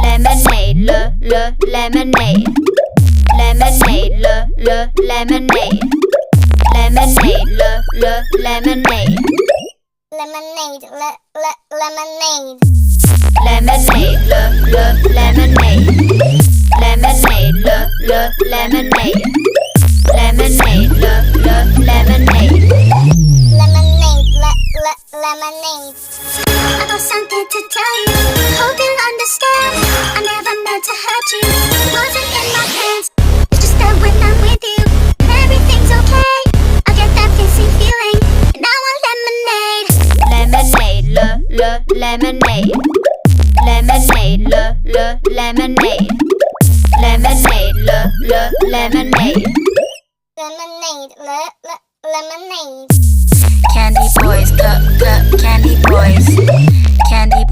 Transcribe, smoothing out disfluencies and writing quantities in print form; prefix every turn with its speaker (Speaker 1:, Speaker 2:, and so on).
Speaker 1: Lemonade, lemonade. Lemonade, lemonade. Lemonade, lemonade.
Speaker 2: Lemonade, lemonade.
Speaker 1: Lemonade, lemonade. Lemonade, lemonade. Lemonade, lemonade.
Speaker 2: Lemonade. I got something to tell you. Hope you'll understand. I never meant to hurt you. Wasn't in my plans. It's just that when I'm with you, everything's okay. I get that fizzy feeling, and I want lemonade.
Speaker 1: Lemonade, lemonade. Lemonade, lemonade. Lemonade, lemonade.
Speaker 2: Lemonade, lemonade.
Speaker 1: Candy boys, candy boys. Candy